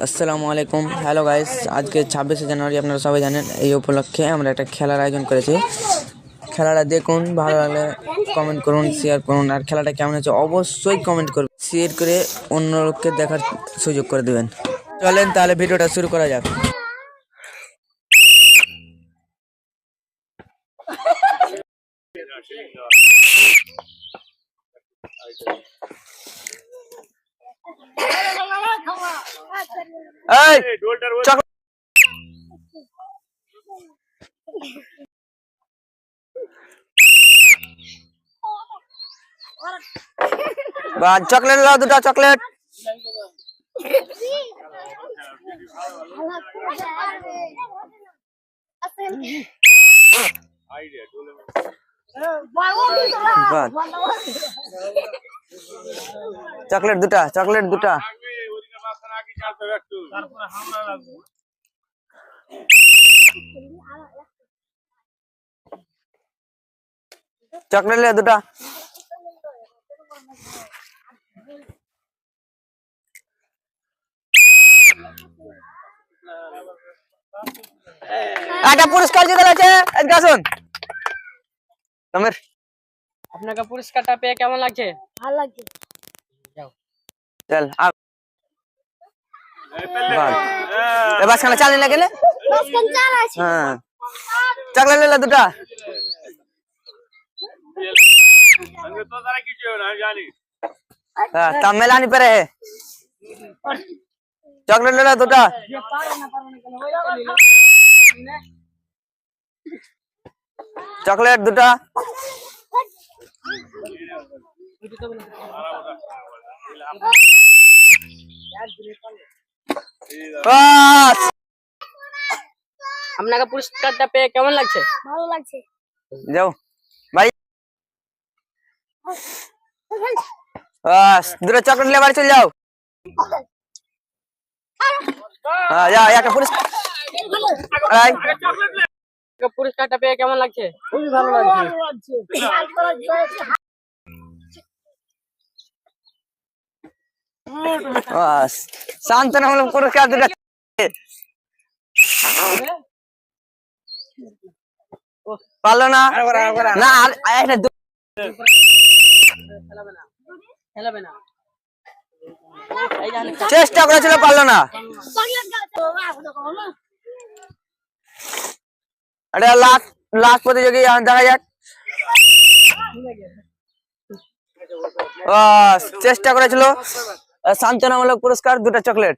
আসসালামু আলাইকুম। Hello guys, আজকে 26শে জানুয়ারি। আপনারা সবাই জানেন, এই উপলক্ষে আমরা একটা খেলার আয়োজন করেছি। খেলাটা দেখুন, ভালো লাগলে কমেন্ট করুন, শেয়ার করুন। আর খেলাটা কেমন হচ্ছে অবশ্যই কমেন্ট করুন, শেয়ার করে অন্য লোককে দেখার সুযোগ করে দেবেন। চলেন তাহলে ভিডিওটা শুরু করা যাক। এই চকলেট দাও, দুটো চকলেট। চকলেট দুটা, চকলেট দুটা। চকলেট লে দুটা। একটা পুরস্কার জিতে গেছে, এদিকে আসুন। আপনাকে পুরস্কারটা পেয়ে কেমন লাগছে? ভালো লাগছে। চল এবার খানা চালিয়ে লাগেলে। হ্যাঁ, চকলেট লে দুটা। তা মেলানি পেরে চকলেট ले দুটা। চকলেট দুটা। আপনাকে পুরস্কারটা পেয়ে কেমন লাগছে? ভালো লাগছে। যাও ভাই, দুটো চকলেট লে বাড়ি চলে যাও। যাও একটা পুরস্কার। পুরস্কারটা পেয়ে কেমন লাগছে? খুবই ভালো লাগছে। শান্তনামূলক পুরস্কার দুটো। পারলো না, না একটা চেষ্টা করেছিল, পারলো না। এটা লাস্ট প্রতিযোগী, দেখা যাক। চেষ্টা করেছিল। শান্তনামূলক পুরস্কার দুটো চকলেট।